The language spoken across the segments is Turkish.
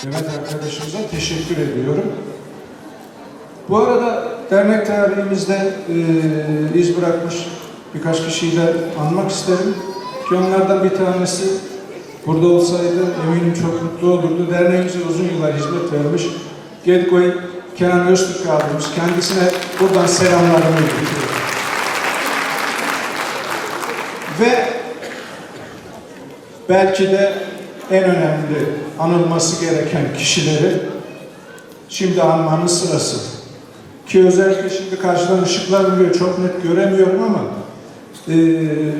Mehmet arkadaşımıza teşekkür ediyorum. Bu arada dernek tarihimizde iz bırakmış birkaç kişiyi de anmak isterim. Ki onlardan bir tanesi burada olsaydı eminim çok mutlu olurdu. Derneğimize uzun yıllar hizmet vermiş Gedgoy Kenan Öztürk abimiz. Kendisine buradan selamlarımı iletiyorum. Ve belki de en önemli anılması gereken kişileri şimdi anmanın sırası. Ki özellikle şimdi karşıdan ışıklar vuruyor, çok net göremiyorum ama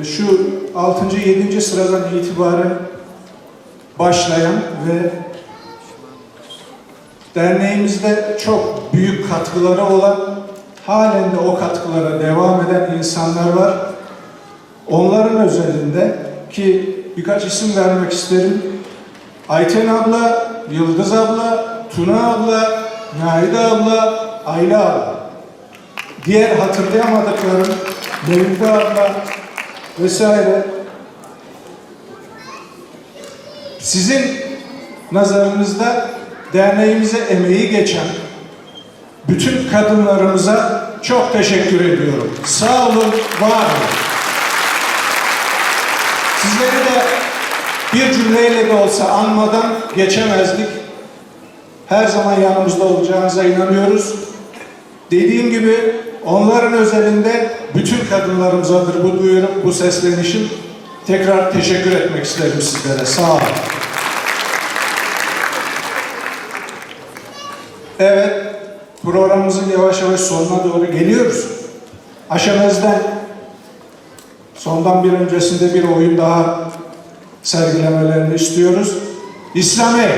şu 6. 7. sıradan itibaren başlayan ve derneğimizde çok büyük katkıları olan, halen de o katkılara devam eden insanlar var. Onların özelinde ki birkaç isim vermek isterim. Ayten abla, Yıldız abla, Tuna abla, Naide abla, Ayla abla. Diğer hatırlayamadıklarım Melike abla vesaire. Sizin nazarınızda derneğimize emeği geçen bütün kadınlarımıza çok teşekkür ediyorum. Sağ olun, var olun. Sizleri de bir cümleyle de olsa anmadan geçemezdik. Her zaman yanımızda olacağınıza inanıyoruz. Dediğim gibi onların özelinde bütün kadınlarımızadır bu duyurum, bu seslenişim. Tekrar teşekkür etmek isterim sizlere. Sağ olun. Evet, programımızın yavaş yavaş sonuna doğru geliyoruz. Aşamez'den sondan bir öncesinde bir oyun daha sergilemelerini istiyoruz. İslami.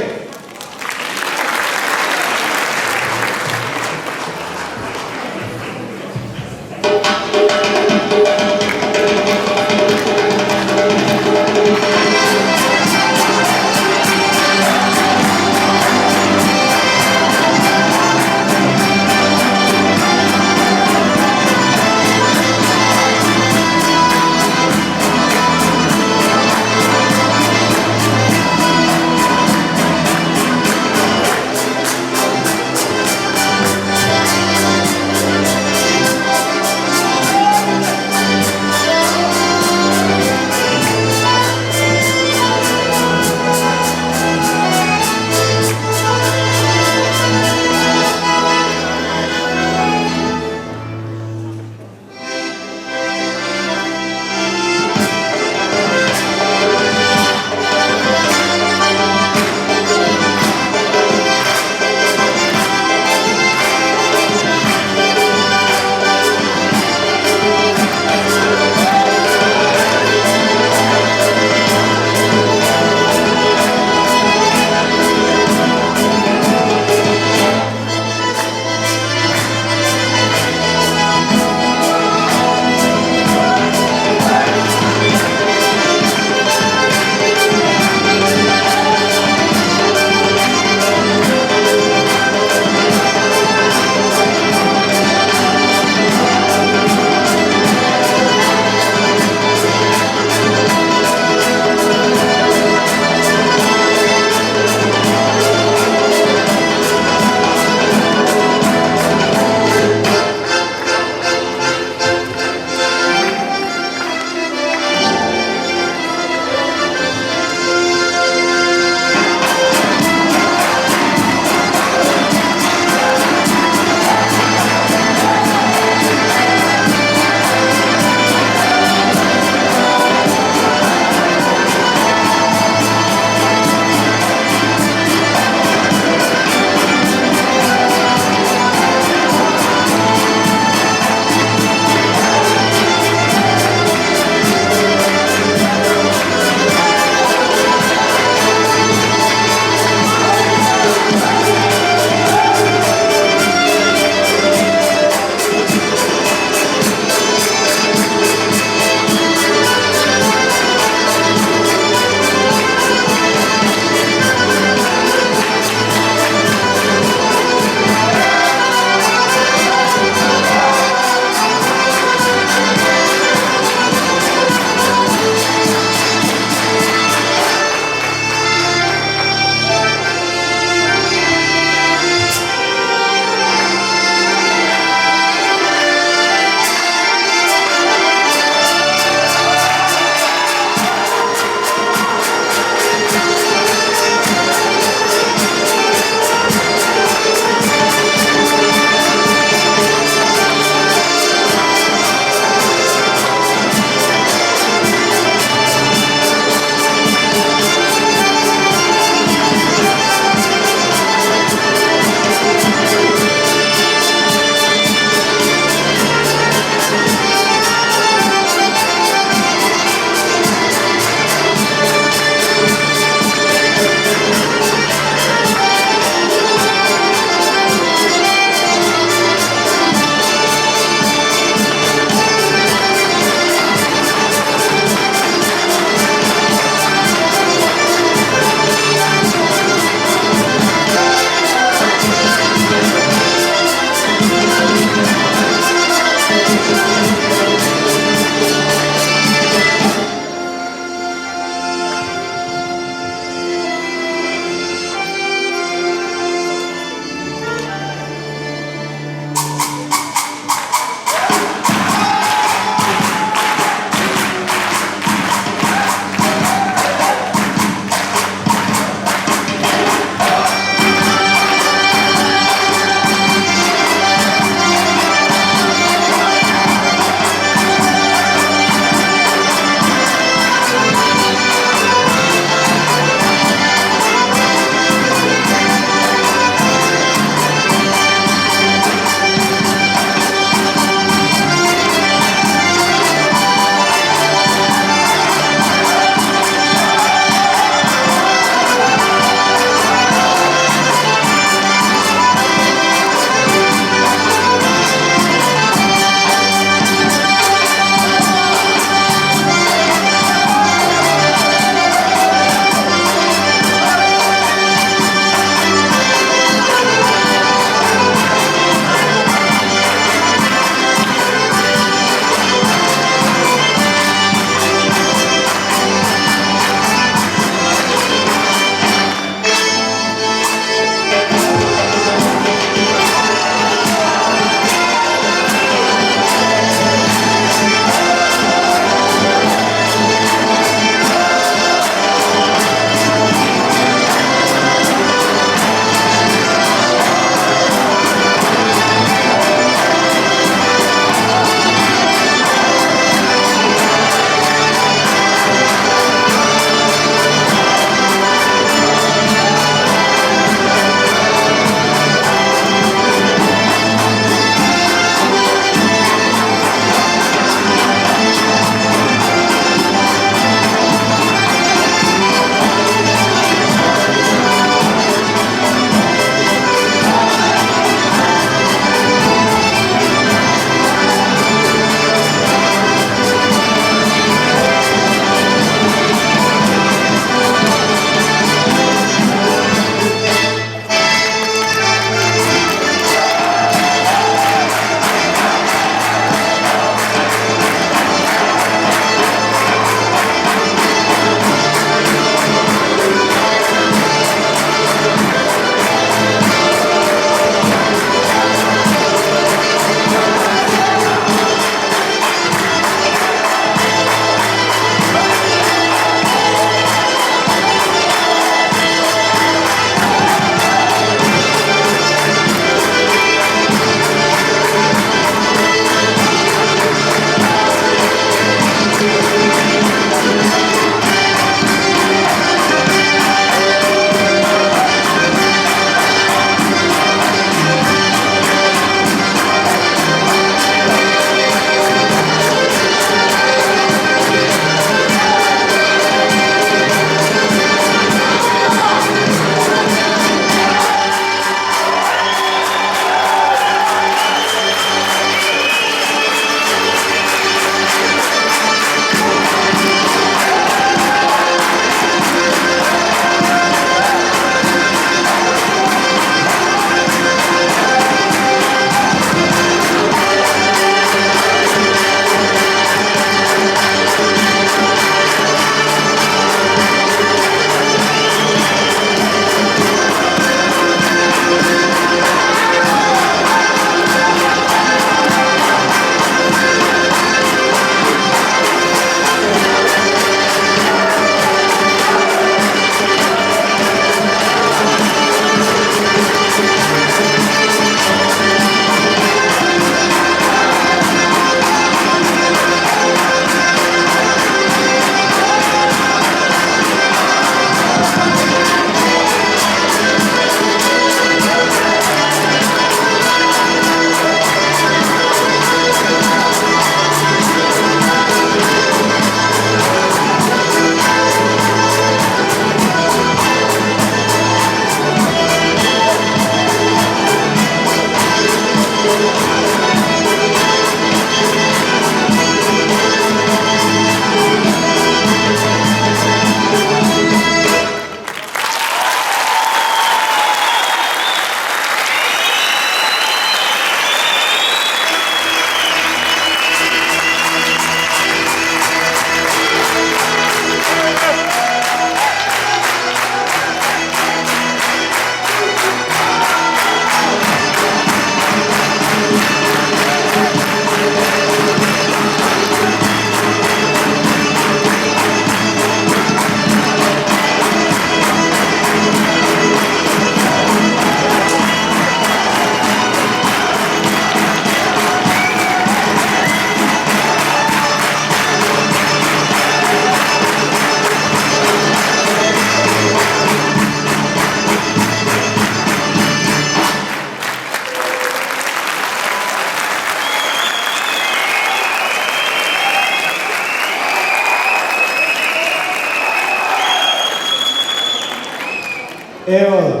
Eyvallah.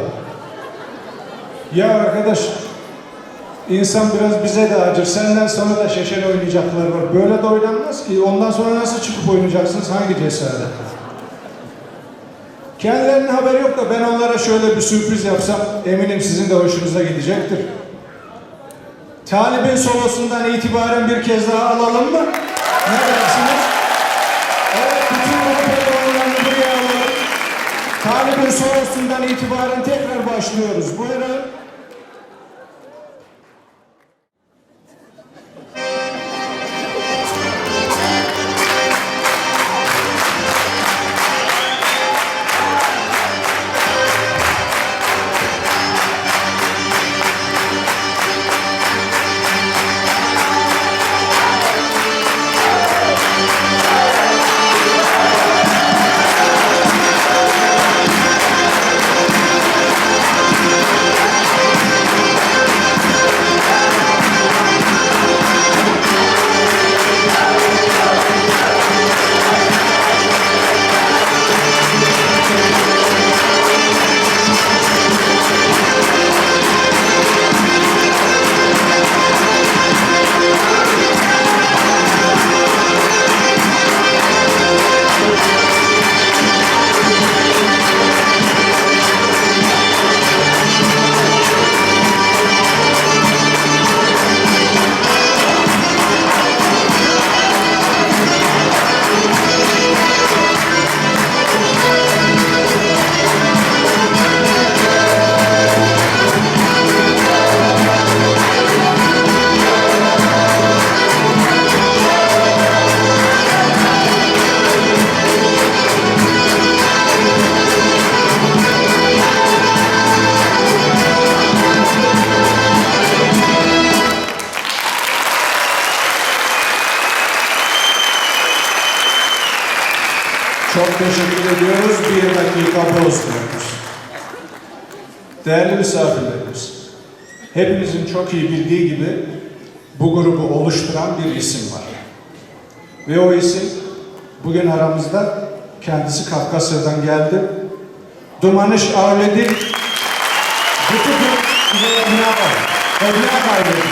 Ya arkadaş, insan biraz bize de acır. Senden sonra da şeşel oynayacaklar var. Böyle de oynanmaz ki. Ondan sonra nasıl çıkıp oynayacaksınız? Hangi cesaret? Kendilerinin haberi yok da ben onlara şöyle bir sürpriz yapsam eminim sizin de hoşunuza gidecektir. Talib'in solosundan itibaren bir kez daha alalım mı? Ne dersiniz? Evet, bütün oyunlarını buraya alalım. Talib'in solosundan itibaren tekrar başlıyoruz. Buyurun. Çok teşekkür ediyoruz. Bir dakika bozmuyoruz. Değerli misafirlerimiz, hepimizin çok iyi bildiği gibi bu grubu oluşturan bir isim var. Ve o isim bugün aramızda, kendisi Kafkasya'dan geldi. Dumanış Avledi, bütün Evliya var. Evliya kaybedi.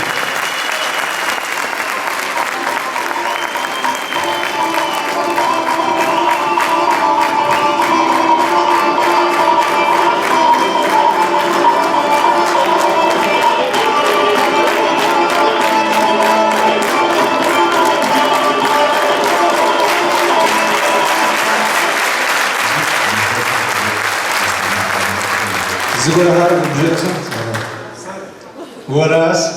Zigora har güzelsin. Varas.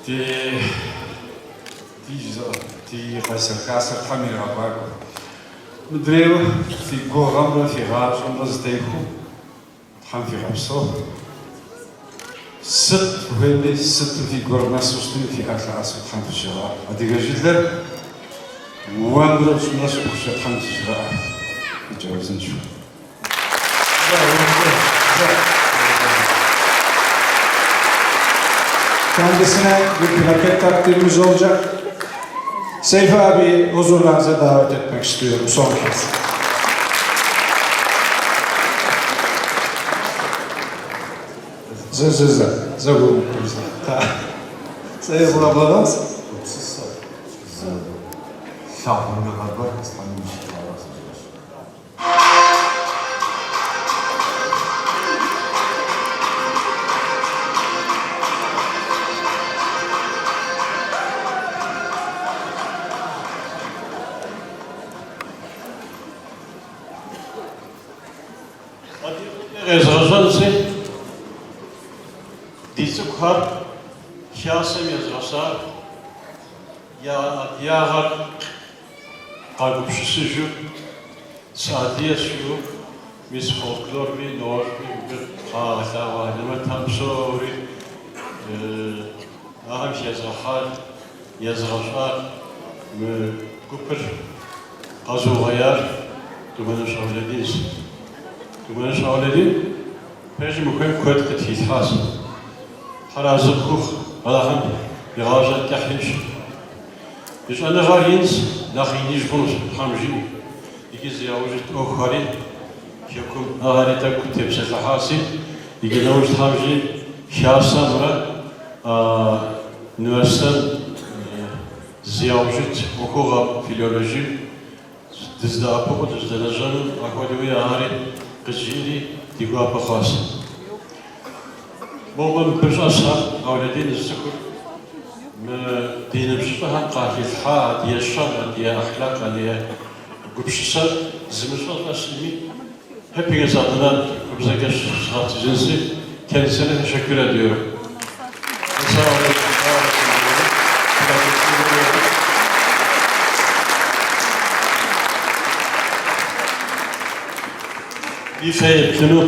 Die recercasse kamera var. Medreu figura no firar somos deco. Han firapso. Sıt böyle sıt figura na sustun firar asıl han fişara. Adigajidler. Wandro nasıl kuşa han fişara. Icazın şu. Kendisine bir plaket takdimimiz olacak. Seyfi abi huzurlarınıza davet etmek istiyorum son kez. Zagum. Seyfi abladan. Ezrazansi dizukar şahsem yazrasa ya diğer kalbuşusu şu saatiye şu mis folklor mi nor mi bir kahla var ama tam sorry aham yazrasa mı kupır kazuvayar dumanı şavlediniz. Dumanı şavledi, peki mükemmel kod ketihas. Harazı kuh, Allah'ım yağacak kahliş. Biz ana varins, lahiniş konus, hamji. İkiz yağucet okharin, Kyokum aharita kutepse tahasi. İgilawuş tavji şahsamra üniversite ziyavjit okuğa filoloji dizde apoku dizde lejanı akvadovi ahari kızjiri digua pakhas. Bobam bir asha avledin zikr dinimizde hem qahilha diye şan diye ahlak diye gubşisa zimizde aslimi hepiniz adına bize geçtiğiniz kendisine teşekkür ediyorum. Sağ olun. Bir feyetini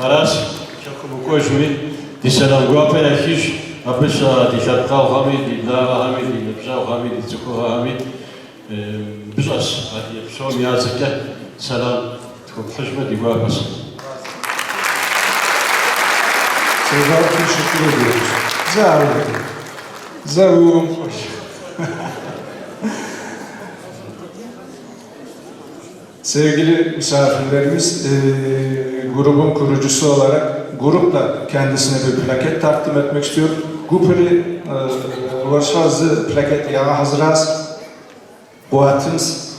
aras şakumu koşmi diselam guapa yakiş abisa dişatkav hami didara hami diyebzav hami dizuku hami bizas hadi som yazıkla selam hizmet guapas. Sevgili teşekkür ediyoruz. Zavurum hoş. Sevgili misafirlerimiz, grubun kurucusu olarak grupla kendisine bir plaket takdim etmek istiyorum. Gupri varşazı plaket yağı hazıraz. Boğatınız.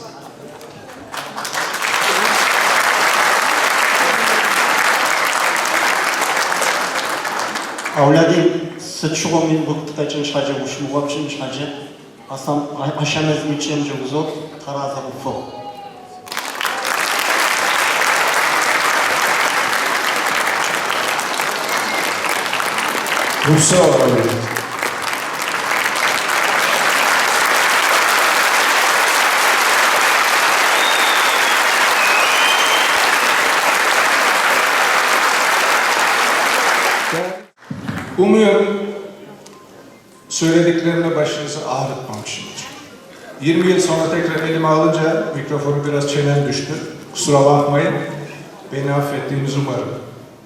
Avladim sıçığı min bu tıkaçın şacı uşmu vapşın şacı asam aşamez miçem cevuzot taraza ufo. Bursa olarak. Umuyorum söylediklerimle başınızı ağrıtmamışımdır. 20 yıl sonra tekrar elime alınca mikrofonu biraz çenem düştü. Kusura bakmayın. Beni affettiğinizi umarım.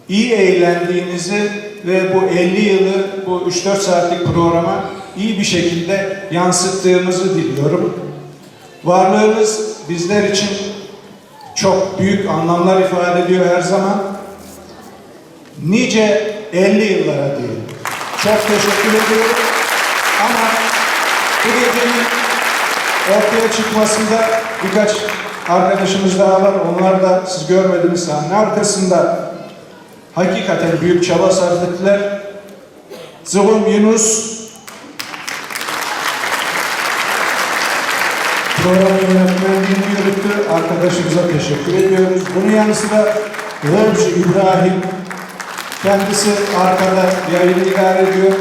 İyi eğlendiğinizi ve bu 50 yılı bu 3-4 saatlik programa iyi bir şekilde yansıttığımızı diliyorum. Varlığınız bizler için çok büyük anlamlar ifade ediyor her zaman. Nice 50 yıllara diyelim. Çok teşekkür ediyorum. Ama bu gecenin ortaya çıkmasında birkaç arkadaşımız daha var. Onlar da siz görmediğiniz sahne arkasında hakikaten büyük çaba sarf ettiler. Zıvım Yunus program yönetmenliğini yürüttü. Arkadaşımıza teşekkür ediyoruz. Bunun yanı sıra Rolcu İbrahim kendisi arkada yayını idare ediyor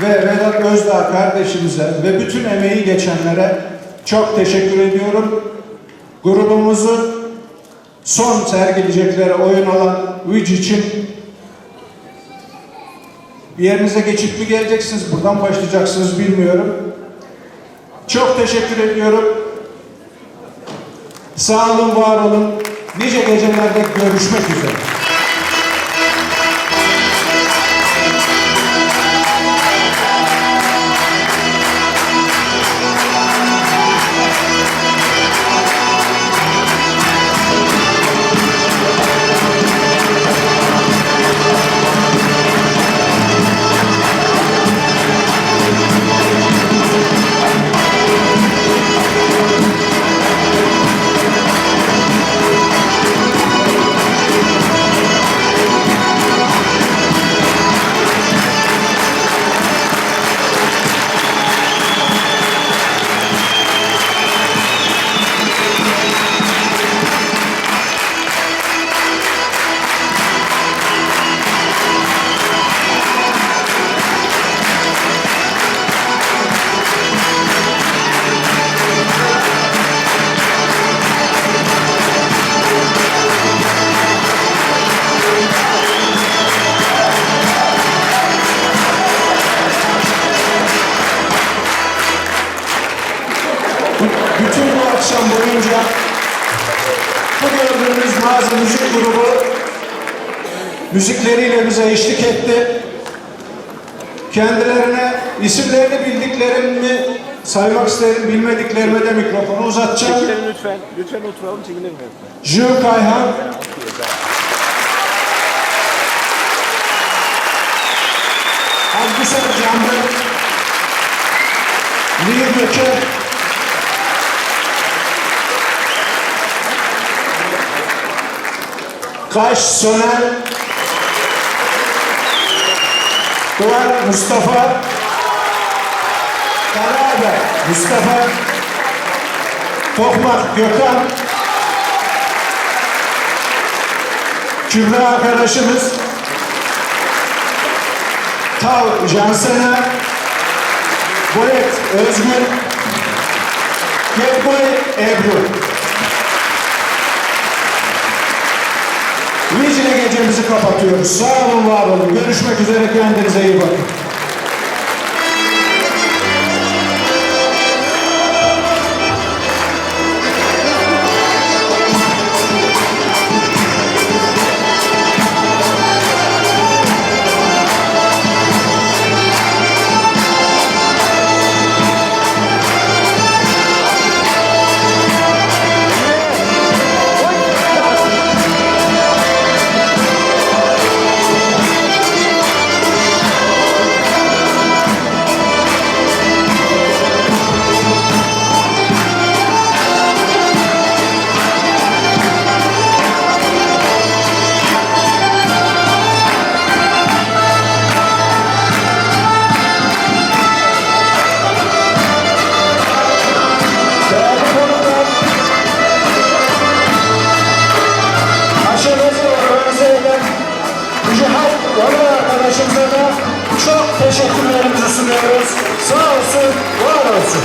ve Vedat Özdağ kardeşimize ve bütün emeği geçenlere çok teşekkür ediyorum. Grubumuzu son sergileyecekleri oyun olan Üç için bir yerinize geçip mi geleceksiniz, buradan başlayacaksınız bilmiyorum. Çok teşekkür ediyorum. Sağ olun, var olun. Nice gecelerde görüşmek üzere. Bütün bu akşam boyunca bu gördüğünüz Nazi Müzik Grubu müzikleriyle bize eşlik etti. Kendilerine isimlerini bildiklerimi saymak isterim, bilmediklerime de mikrofonu uzatacağım. Lütfen oturalım, çekilelim. Jules Kayhan, Akhisar Canlı, Nihir Göker, Kaş Soner, Duvar Mustafa, Karaada Mustafa, Tokmak Gökhan, Kübra arkadaşımız, Tav Cansena, Boyet Özgür, Gebboy Ebru. Vicile gecemizi kapatıyoruz. Sağ olun, var olun. Görüşmek üzere. Kendinize iyi bakın. Arkadaşımıza da çok teşekkürlerimizi sunuyoruz. Sağ olsun, var olsun.